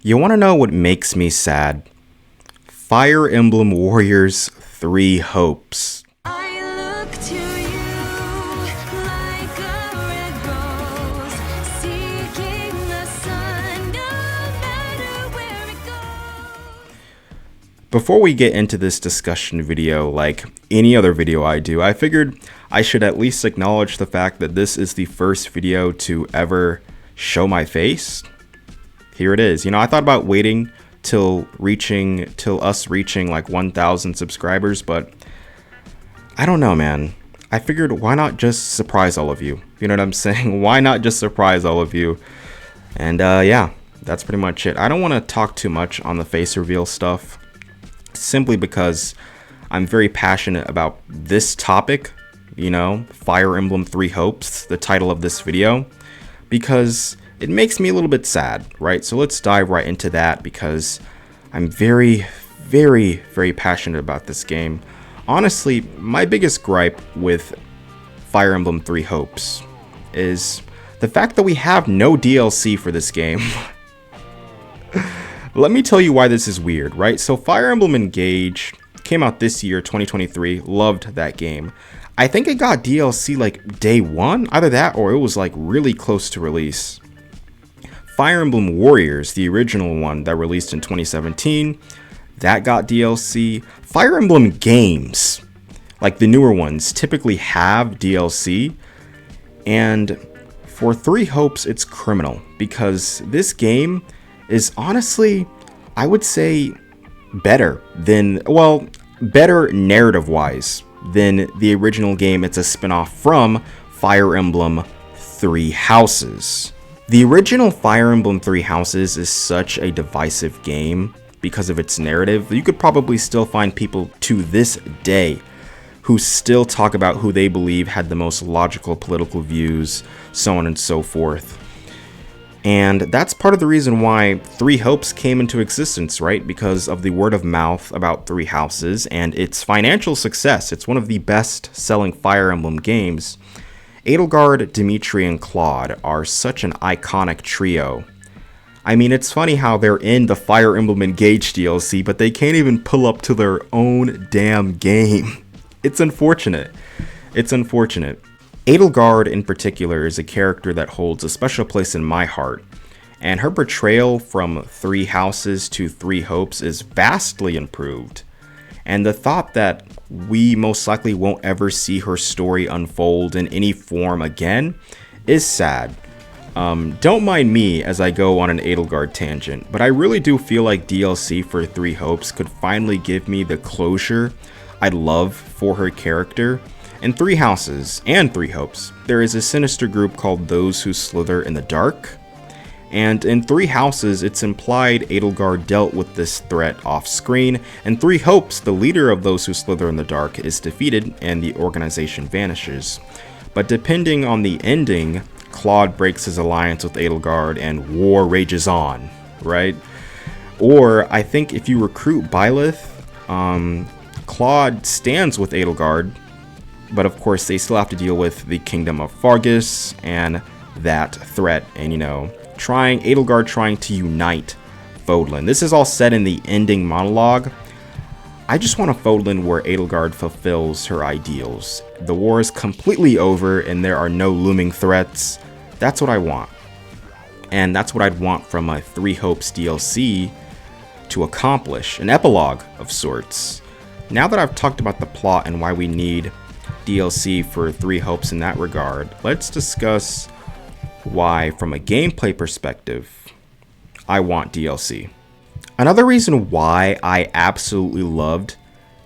You want to know what makes me sad? Fire Emblem Warriors 3 Hopes. I look to you like a red rose, seeking the sun, no matter where it goes. Before we get into this discussion video, like any other video I do, I figured I should at least acknowledge the fact that this is the first video to ever show my face. Here it is. I thought about waiting till us reaching like 1,000 subscribers, but I don't know, man. I figured, why not just surprise all of you? You know what I'm saying? Why not just surprise all of you? And yeah, that's pretty much it. I don't want to talk too much on the face reveal stuff, simply because I'm very passionate about this topic, Fire Emblem 3 Hopes, the title of this video, because it makes me a little bit sad, right? So let's dive right into that, because I'm very, very, very passionate about this game. Honestly, my biggest gripe with Fire Emblem 3 Hopes is the fact that we have no DLC for this game. Let me tell you why this is weird, right? So Fire Emblem Engage came out this year, 2023. Loved that game. I think it got DLC like day one, either that or it was like really close to release. Fire Emblem Warriors, the original one that released in 2017, that got DLC. Fire Emblem games, like the newer ones, typically have DLC. And for 3 Hopes, it's criminal, because this game is honestly, I would say, better narrative-wise than the original game. It's a spin-off from Fire Emblem 3 Houses. The original Fire Emblem 3 Houses is such a divisive game because of its narrative. You could probably still find people to this day who still talk about who they believe had the most logical political views, so on and so forth. And that's part of the reason why 3 Hopes came into existence, right? Because of the word of mouth about 3 Houses and its financial success. It's one of the best-selling Fire Emblem games. Edelgard, Dimitri, and Claude are such an iconic trio. I mean, it's funny how they're in the Fire Emblem Engage DLC, but they can't even pull up to their own damn game. It's unfortunate. It's unfortunate. Edelgard in particular is a character that holds a special place in my heart, and her portrayal from 3 Houses to 3 Hopes is vastly improved. And the thought that we most likely won't ever see her story unfold in any form again is sad. Don't mind me as I go on an Edelgard tangent, but I really do feel like DLC for 3 Hopes could finally give me the closure I'd love for her character. In 3 Houses and 3 Hopes, there is a sinister group called Those Who Slither in the Dark. And in 3 Houses, it's implied Edelgard dealt with this threat off screen. In 3 Hopes, the leader of Those Who Slither in the Dark is defeated and the organization vanishes. But depending on the ending, Claude breaks his alliance with Edelgard and war rages on, right? Or I think if you recruit Byleth, Claude stands with Edelgard, but of course they still have to deal with the Kingdom of Fargus and that threat, and Edelgard trying to unite Fodlan. This is all set in the ending monologue. I just want a Fodlan where Edelgard fulfills her ideals. The war is completely over and there are no looming threats. That's what I want. And that's what I'd want from a 3 Hopes DLC to accomplish, an epilogue of sorts. Now that I've talked about the plot and why we need DLC for 3 Hopes in that regard, let's discuss why, from a gameplay perspective, I want DLC. Another reason why I absolutely loved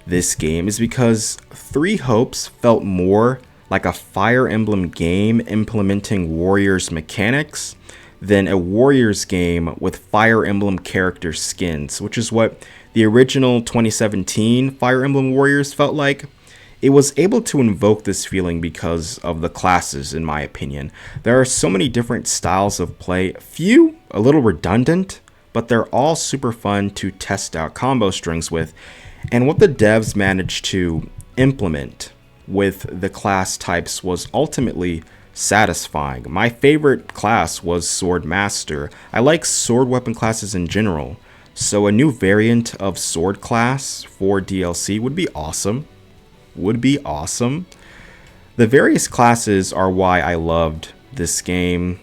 this game is because 3 Hopes felt more like a Fire Emblem game implementing Warriors mechanics than a Warriors game with Fire Emblem character skins, which is what the original 2017 Fire Emblem Warriors felt like. It was able to invoke this feeling because of the classes, in my opinion. There are so many different styles of play, few a little redundant, but they're all super fun to test out combo strings with. And what the devs managed to implement with the class types was ultimately satisfying. My favorite class was Sword Master. I like sword weapon classes in general, so a new variant of sword class for DLC would be awesome. The various classes are why I loved this game.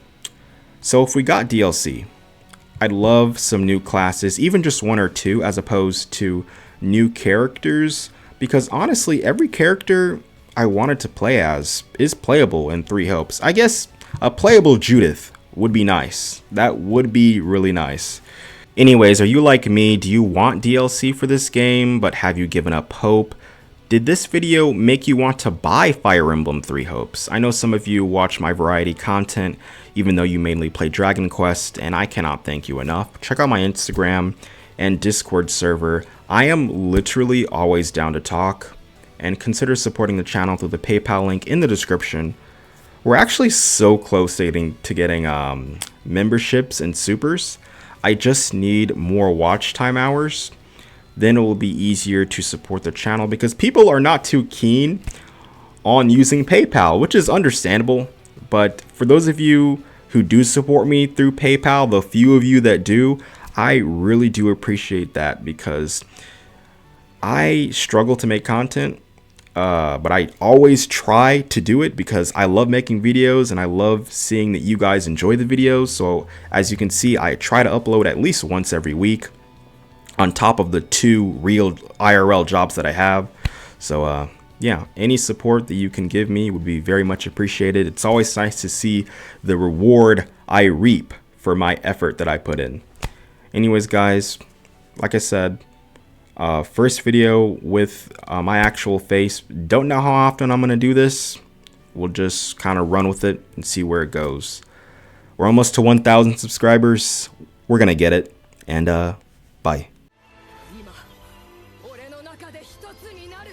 So if we got DLC, I'd love some new classes, even just one or two, as opposed to new characters, because honestly, every character I wanted to play as is playable in Three Hopes. I guess a playable Judith would be nice. That would be really nice. Anyways, are you like me? Do you want DLC for this game, but have you given up hope? Did this video make you want to buy Fire Emblem Three Hopes? I know some of you watch my variety content, even though you mainly play Dragon Quest, and I cannot thank you enough. Check out my Instagram and Discord server. I am literally always down to talk, and consider supporting the channel through the PayPal link in the description. We're actually so close to getting memberships and supers. I just need more watch time hours. Then it will be easier to support the channel because people are not too keen on using PayPal, which is understandable. But for those of you who do support me through PayPal, the few of you that do, I really do appreciate that because I struggle to make content, but I always try to do it because I love making videos and I love seeing that you guys enjoy the videos. So as you can see, I try to upload at least once every week, on top of the 2 real IRL jobs that I have. So yeah, any support that you can give me would be very much appreciated. It's always nice to see the reward I reap for my effort that I put in. Anyways, guys, like I said, first video with my actual face. Don't know how often I'm gonna do this. We'll just kind of run with it and see where it goes. We're almost to 1,000 subscribers. We're gonna get it. And bye. 今俺の中で一つになる